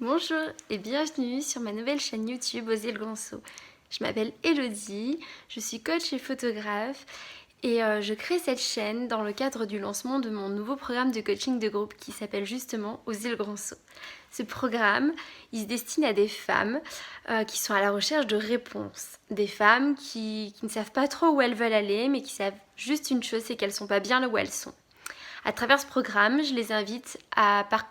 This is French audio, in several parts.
Bonjour et bienvenue sur ma nouvelle chaîne YouTube Oser le grand saut. Je m'appelle Elodie, je suis coach et photographe et je crée cette chaîne dans le cadre du lancement de mon nouveau programme de coaching de groupe qui s'appelle justement Oser le grand saut. Ce programme, il se destine à des femmes qui sont à la recherche de réponses. Des femmes qui ne savent pas trop où elles veulent aller mais qui savent juste une chose, c'est qu'elles ne sont pas bien là où elles sont. À travers ce programme, je les invite à partir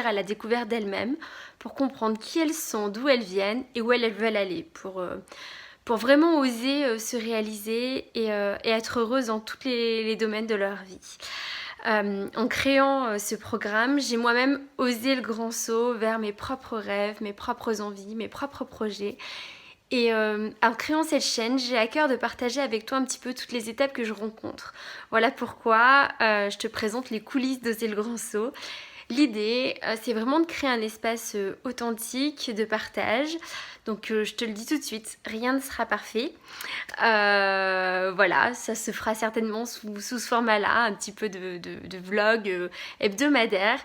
à la découverte d'elles-mêmes pour comprendre qui elles sont, d'où elles viennent et où elles veulent aller pour vraiment oser se réaliser et être heureuses dans tous les domaines de leur vie. En créant ce programme, j'ai moi-même osé le grand saut vers mes propres rêves, mes propres envies, mes propres projets. Et en créant cette chaîne, j'ai à cœur de partager avec toi un petit peu toutes les étapes que je rencontre. Voilà pourquoi je te présente les coulisses d'Oser le grand saut. L'idée, c'est vraiment de créer un espace authentique de partage. Donc je te le dis tout de suite, rien ne sera parfait. Voilà, ça se fera certainement sous ce format-là, un petit peu de vlog hebdomadaire.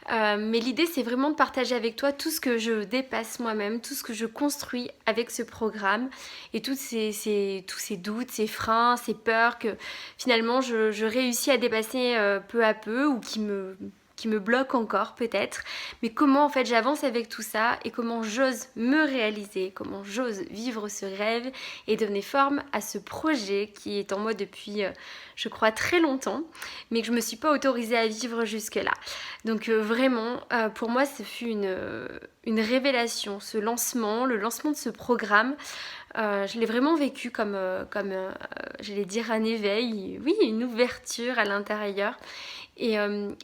Mais l'idée, c'est vraiment de partager avec toi tout ce que je dépasse moi-même, tout ce que je construis avec ce programme et tous ces doutes, ces freins, ces peurs que finalement je réussis à dépasser peu à peu ou qui me bloque encore peut-être, mais comment en fait j'avance avec tout ça et comment j'ose me réaliser, comment j'ose vivre ce rêve et donner forme à ce projet qui est en moi depuis je crois très longtemps, mais que je me suis pas autorisée à vivre jusque là. Donc vraiment pour moi ce fut une révélation, ce lancement, le lancement de ce programme. Je l'ai vraiment vécu comme j'allais dire un éveil, oui, une ouverture à l'intérieur. Et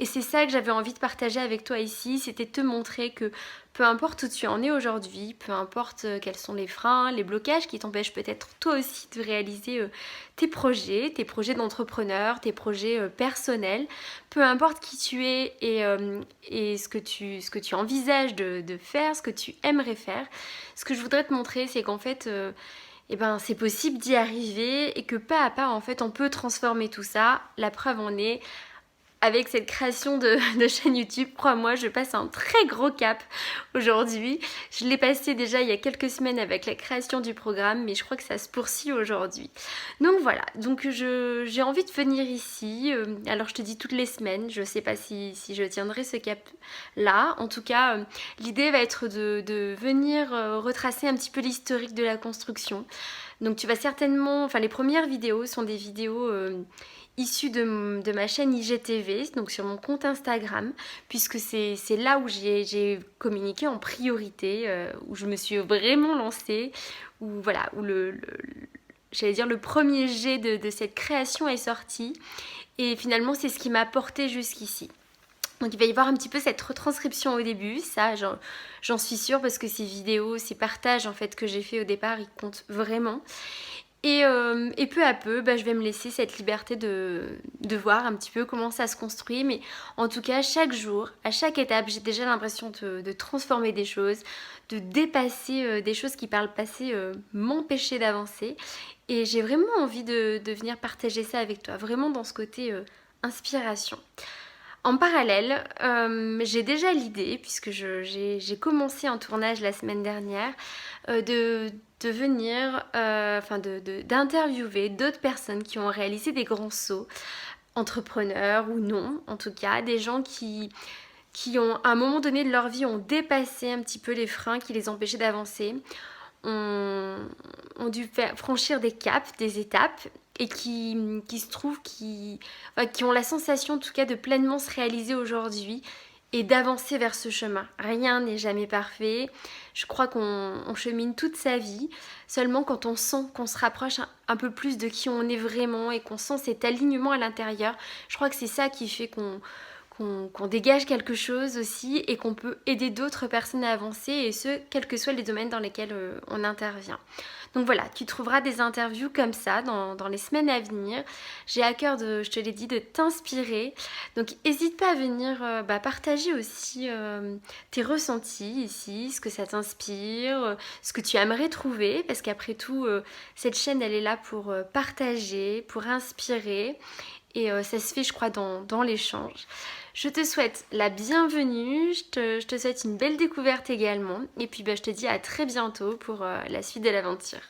c'est ça que j'avais envie de partager avec toi ici, c'était de te montrer que peu importe où tu en es aujourd'hui, peu importe quels sont les freins, les blocages qui t'empêchent peut-être toi aussi de réaliser tes projets d'entrepreneur, tes projets personnels, peu importe qui tu es et ce que tu envisages de faire, ce que tu aimerais faire, ce que je voudrais te montrer, c'est qu'en fait eh ben, c'est possible d'y arriver et que pas à pas en fait on peut transformer tout ça. La preuve en est avec cette création de chaîne YouTube, crois-moi, je passe un très gros cap aujourd'hui. Je l'ai passé déjà il y a quelques semaines avec la création du programme, mais je crois que ça se poursuit aujourd'hui. Donc voilà, donc j'ai envie de venir ici. Alors je te dis toutes les semaines, je sais pas si je tiendrai ce cap là. En tout cas, l'idée va être de venir retracer un petit peu l'historique de la construction. Donc tu vas certainement, enfin les premières vidéos sont des vidéos issues de ma chaîne IGTV, donc sur mon compte Instagram, puisque c'est là où j'ai communiqué en priorité, où je me suis vraiment lancée, où voilà, où j'allais dire le premier jet de cette création est sorti, et finalement c'est ce qui m'a porté jusqu'ici. Donc il va y avoir un petit peu cette retranscription au début, ça j'en suis sûre parce que ces vidéos, ces partages en fait que j'ai fait au départ, ils comptent vraiment. Et peu à peu, je vais me laisser cette liberté de voir un petit peu comment ça se construit. Mais en tout cas, chaque jour, à chaque étape, j'ai déjà l'impression de transformer des choses, de dépasser des choses qui par le passé m'empêchaient d'avancer. Et j'ai vraiment envie de venir partager ça avec toi, vraiment dans ce côté inspiration. En parallèle, j'ai déjà l'idée, puisque j'ai commencé un tournage la semaine dernière, de venir, d'interviewer d'autres personnes qui ont réalisé des grands sauts, entrepreneurs ou non, en tout cas, des gens qui ont, à un moment donné de leur vie, ont dépassé un petit peu les freins qui les empêchaient d'avancer, ont dû franchir des caps, des étapes, et qui se trouvent, qui ont la sensation en tout cas de pleinement se réaliser aujourd'hui et d'avancer vers ce chemin. Rien n'est jamais parfait. Je crois qu'on chemine toute sa vie. Seulement quand on sent qu'on se rapproche un peu plus de qui on est vraiment et qu'on sent cet alignement à l'intérieur, je crois que c'est ça qui fait qu'on dégage quelque chose aussi et qu'on peut aider d'autres personnes à avancer, et ce, quels que soient les domaines dans lesquels on intervient. Donc voilà, tu trouveras des interviews comme ça dans les semaines à venir. J'ai à cœur, je te l'ai dit, de t'inspirer. Donc n'hésite pas à venir partager aussi tes ressentis ici, ce que ça t'inspire, ce que tu aimerais trouver, parce qu'après tout, cette chaîne, elle est là pour partager, pour inspirer. Et ça se fait, je crois, dans l'échange. Je te souhaite la bienvenue, je te souhaite une belle découverte également. Et puis je te dis à très bientôt pour la suite de l'aventure.